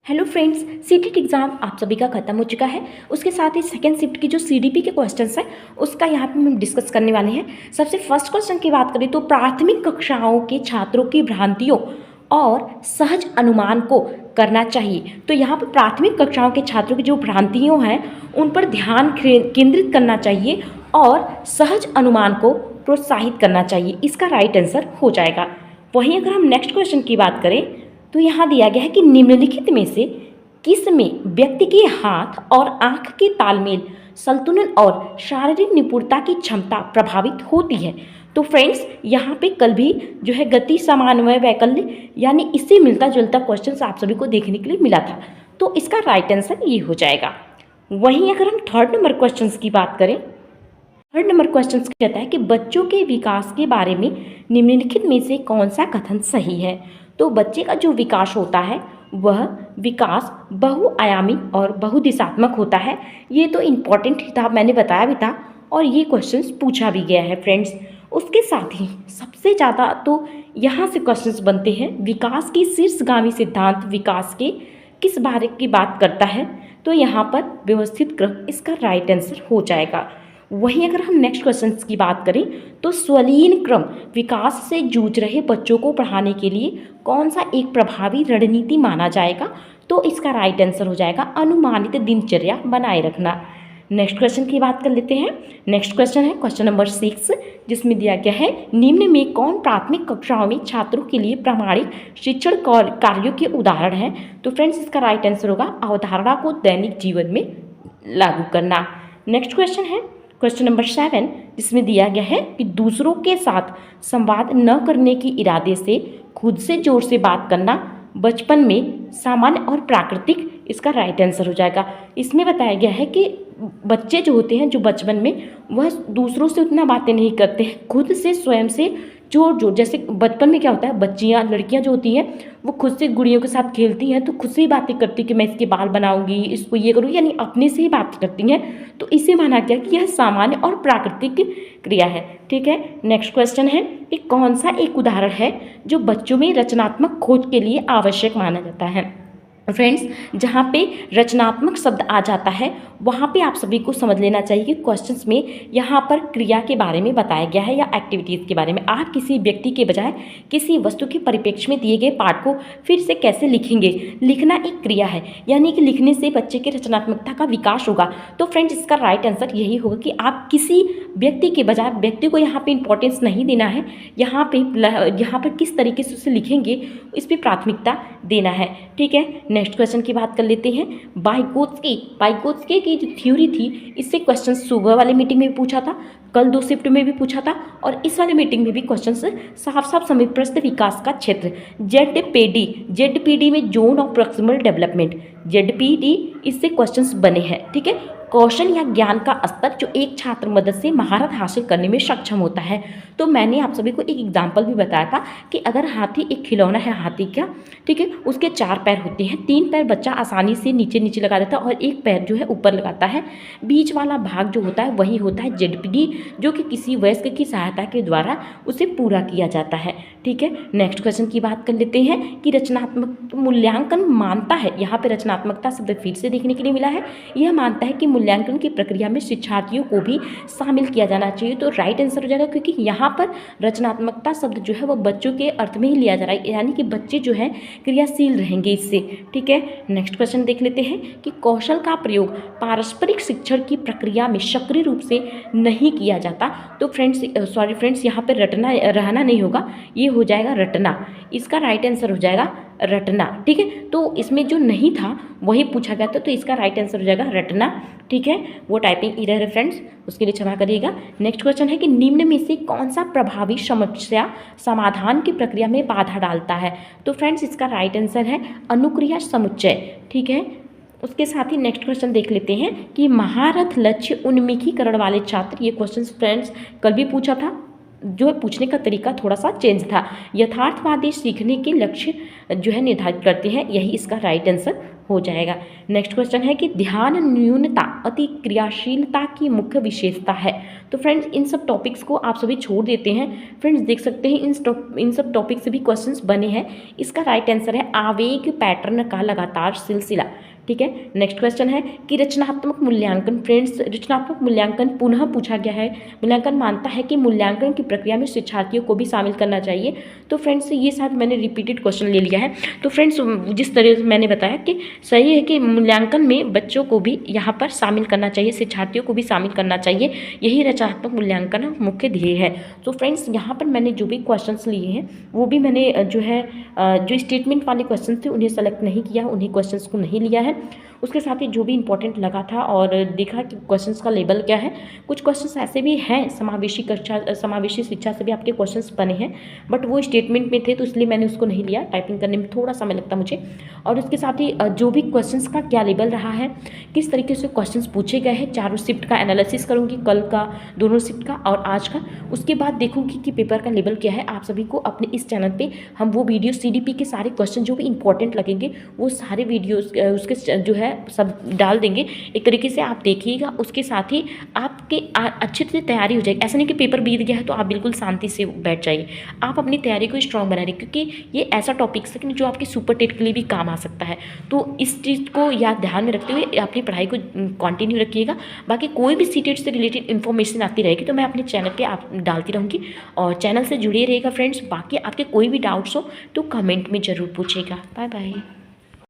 Hello friends, CTET exam आप सभी का ख़त्म हो चुका है। उसके साथ ही सेकेंड शिफ्ट की जो सीडीपी के क्वेश्चंस हैं उसका यहाँ पे हम डिस्कस करने वाले हैं। सबसे फर्स्ट क्वेश्चन की बात करें तो प्राथमिक कक्षाओं के छात्रों की भ्रांतियों और सहज अनुमान को करना चाहिए। तो यहाँ पर प्राथमिक कक्षाओं के छात्रों की जो भ्रांतियों हैं उन पर ध्यान केंद्रित करना चाहिए और सहज अनुमान को प्रोत्साहित करना चाहिए। इसका राइट आंसर हो जाएगा। वहीं अगर हम नेक्स्ट क्वेश्चन की बात करें तो यहाँ दिया गया है कि निम्नलिखित में से किस में व्यक्ति के हाथ और आंख के तालमेल, संतुलन और शारीरिक निपुणता की क्षमता प्रभावित होती है। तो फ्रेंड्स यहाँ पे कल भी जो है गति समन्वय वैकल्य यानी इससे मिलता जुलता क्वेश्चन आप सभी को देखने के लिए मिला था। तो इसका राइट आंसर ये हो जाएगा। वहीं अगर हम थर्ड नंबर क्वेश्चन की बात करें, थर्ड नंबर क्वेश्चन कहता है कि बच्चों के विकास के बारे में निम्नलिखित में से कौन सा कथन सही है। तो बच्चे का जो विकास होता है वह विकास बहुआयामी और बहुदिशात्मक होता है। ये तो इम्पॉर्टेंट ही था, मैंने बताया भी था और ये क्वेश्चंस पूछा भी गया है फ्रेंड्स। उसके साथ ही सबसे ज़्यादा तो यहाँ से क्वेश्चंस बनते हैं, विकास की शीर्षगामी सिद्धांत विकास के किस बारे की बात करता है। तो यहाँ पर व्यवस्थित क्रम इसका राइट आंसर हो जाएगा। वहीं अगर हम नेक्स्ट क्वेश्चन की बात करें तो स्वलीन क्रम विकास से जूझ रहे बच्चों को पढ़ाने के लिए कौन सा एक प्रभावी रणनीति माना जाएगा। तो इसका राइट आंसर हो जाएगा अनुमानित दिनचर्या बनाए रखना। नेक्स्ट क्वेश्चन की बात कर लेते हैं। नेक्स्ट क्वेश्चन है क्वेश्चन नंबर 6, जिसमें दिया गया है निम्न में कौन प्राथमिक कक्षाओं में छात्रों के लिए प्रामाणिक शिक्षण कार्यों के उदाहरण हैं। तो फ्रेंड्स इसका राइट आंसर होगा अवधारणा को दैनिक जीवन में लागू करना। नेक्स्ट क्वेश्चन है क्वेश्चन नंबर 7, जिसमें दिया गया है कि दूसरों के साथ संवाद न करने की इरादे से खुद से जोर से बात करना बचपन में सामान्य और प्राकृतिक, इसका राइट आंसर हो जाएगा। इसमें बताया गया है कि बच्चे जो होते हैं जो बचपन में वह दूसरों से उतना बातें नहीं करते हैं, खुद से स्वयं से जोर जैसे बचपन में क्या होता है, बच्चियाँ लड़कियाँ जो होती हैं वो खुद से गुड़ियों के साथ खेलती हैं तो खुद से ही बातें करती कि मैं इसके बाल बनाऊंगी, इसको ये करूँगी, यानी अपने से ही बात करती हैं। तो इसे माना गया कि यह सामान्य और प्राकृतिक क्रिया है। ठीक है, नेक्स्ट क्वेश्चन है कि कौन सा एक उदाहरण है जो बच्चों में रचनात्मक खोज के लिए आवश्यक माना जाता है। फ्रेंड्स जहाँ पे रचनात्मक शब्द आ जाता है वहाँ पे आप सभी को समझ लेना चाहिए कि क्वेश्चंस में यहाँ पर क्रिया के बारे में बताया गया है या एक्टिविटीज़ के बारे में। आप किसी व्यक्ति के बजाय किसी वस्तु के परिप्रेक्ष्य में दिए गए पाठ को फिर से कैसे लिखेंगे। लिखना एक क्रिया है, यानी कि लिखने से बच्चे की रचनात्मकता का विकास होगा। तो फ्रेंड्स इसका राइट आंसर यही होगा कि आप किसी व्यक्ति के बजाय व्यक्ति को यहाँ पर इंपॉर्टेंस नहीं देना है, यहाँ पर किस तरीके से उसे लिखेंगे इस पर प्राथमिकता देना है। ठीक है, नेक्स्ट क्वेश्चन की बात कर लेते हैं। वाइगोत्स्की की जो थ्योरी थी इससे क्वेश्चन सुबह वाले मीटिंग में भी पूछा था, कल 2 शिफ्ट में भी पूछा था और इस वाले मीटिंग में भी क्वेश्चन साफ साफ समीपस्थ विकास का क्षेत्र जेडपीडी में zone of proximal development, ZPD इससे क्वेश्चंस बने हैं। ठीक है, कौशल या ज्ञान का स्तर जो एक छात्र मदद से महारत हासिल करने में सक्षम होता है। तो मैंने आप सभी को एक एग्जाम्पल भी बताया था कि अगर हाथी एक खिलौना है हाथी का, ठीक है, उसके 4 पैर होते हैं, 3 पैर बच्चा आसानी से नीचे नीचे लगा देता है और 1 पैर जो है ऊपर लगाता है। बीच वाला भाग जो होता है वही होता है जेडपीडी, जो कि किसी वयस्क की सहायता के द्वारा उसे पूरा किया जाता है। ठीक है, नेक्स्ट क्वेश्चन की बात कर लेते हैं कि रचनात्मक मूल्यांकन मानता है, यहाँ पे रचनात्मकता शब्द फिर से देखने के लिए मिला है, यह मानता है कि मूल्यांकन की प्रक्रिया में शिक्षार्थियों को भी शामिल किया जाना चाहिए। तो राइट आंसर हो जाएगा, क्योंकि यहाँ पर रचनात्मकता शब्द जो है वो बच्चों के अर्थ में ही लिया जा रहा है, यानी कि बच्चे जो है क्रियाशील रहेंगे इससे। ठीक है, नेक्स्ट क्वेश्चन देख लेते हैं कि कौशल का प्रयोग पारस्परिक शिक्षण की प्रक्रिया में सक्रिय रूप से नहीं किया जाता। तो फ्रेंड्स यहाँ पर रटना रहना नहीं होगा, ये हो जाएगा रटना, इसका राइट आंसर हो जाएगा रटना। ठीक है, तो इसमें जो नहीं था वही पूछा गया था, तो इसका राइट आंसर हो जाएगा रटना। ठीक है, वो टाइपिंग एरर है फ्रेंड्स, उसके लिए क्षमा करिएगा। नेक्स्ट क्वेश्चन है कि निम्न में से कौन सा प्रभावी समस्या समाधान की प्रक्रिया में बाधा डालता है। तो फ्रेंड्स इसका राइट आंसर है अनुक्रिया समुच्चय। ठीक है, उसके साथ ही नेक्स्ट क्वेश्चन देख लेते हैं कि महारथ लक्ष्य उन्मुखीकरण वाले छात्र, ये क्वेश्चन फ्रेंड्स कल भी पूछा था, जो है पूछने का तरीका थोड़ा सा चेंज था। यथार्थवादी सीखने के लक्ष्य जो है निर्धारित करते हैं, यही इसका राइट आंसर हो जाएगा। नेक्स्ट क्वेश्चन है कि ध्यान न्यूनता अति क्रियाशीलता की मुख्य विशेषता है। तो फ्रेंड्स इन सब टॉपिक्स को आप सभी छोड़ देते हैं। फ्रेंड्स देख सकते हैं इन सब टॉपिक से भी क्वेश्चंस बने हैं। इसका राइट आंसर है आवेग पैटर्न का लगातार सिलसिला। ठीक है। नेक्स्ट क्वेश्चन है कि रचनात्मक मूल्यांकन। फ्रेंड्स रचनात्मक मूल्यांकन पुनः पूछा गया है। मूल्यांकन मानता है कि मूल्यांकन की प्रक्रिया में शिक्षार्थियों को भी शामिल करना चाहिए। तो फ्रेंड्स ये शायद मैंने रिपीटेड क्वेश्चन ले लिया है। तो फ्रेंड्स जिस तरह से मैंने बताया कि सही है कि मूल्यांकन में बच्चों को भी यहाँ पर शामिल करना चाहिए, शिक्षार्थियों को भी शामिल करना चाहिए, यही रचनात्मक मूल्यांकन मुख्य ध्येय है। तो फ्रेंड्स यहाँ पर मैंने जो भी क्वेश्चंस लिए हैं वो भी मैंने जो है जो स्टेटमेंट वाले क्वेश्चन थे उन्हें सेलेक्ट नहीं किया, उन्हीं क्वेश्चंस को नहीं लिया है। उसके साथ ही जो भी इंपॉर्टेंट लगा था और देखा कि क्वेश्चंस का लेवल क्या है। कुछ क्वेश्चंस ऐसे भी हैं समावेशी शिक्षा से भी आपके क्वेश्चंस बने हैं, बट वो स्टेटमेंट में थे तो इसलिए मैंने उसको नहीं लिया। टाइपिंग करने में थोड़ा समय लगता मुझे। और उसके साथ ही जो भी क्वेश्चंस का क्या लेवल रहा है, किस तरीके से क्वेश्चंस पूछे गए हैं, चारों शिफ्ट का एनालिसिस करूँगी, कल का, दोनों शिफ्ट का और आज का। उसके बाद देखूँगी कि पेपर का लेवल क्या है। आप सभी को अपने इस चैनल पर हम वो वीडियो CDP के सारे क्वेश्चन जो भी इंपॉर्टेंट लगेंगे वो सारे वीडियोज़ उसके जो है सब डाल देंगे। एक तरीके से आप देखिएगा, उसके साथ ही आपके अच्छे से तैयारी हो जाएगी। ऐसा नहीं कि पेपर बीत गया है तो आप बिल्कुल शांति से बैठ जाइए। आप अपनी तैयारी को स्ट्रॉन्ग बना रहे, क्योंकि ये ऐसा टॉपिक है जो आपके सुपर टेट के लिए भी काम आ सकता है। तो इस चीज़ को याद ध्यान में रखते हुए अपनी पढ़ाई को कंटिन्यू रखिएगा। बाकी कोई भी सीटेट से रिलेटेड इन्फॉर्मेशन आती रहेगी तो मैं अपने चैनल पे आप डालती रहूँगी और चैनल से जुड़े रहिएगा फ्रेंड्स। बाकी आपके कोई भी डाउट्स हो तो कमेंट में ज़रूर पूछिएगा। Bye bye.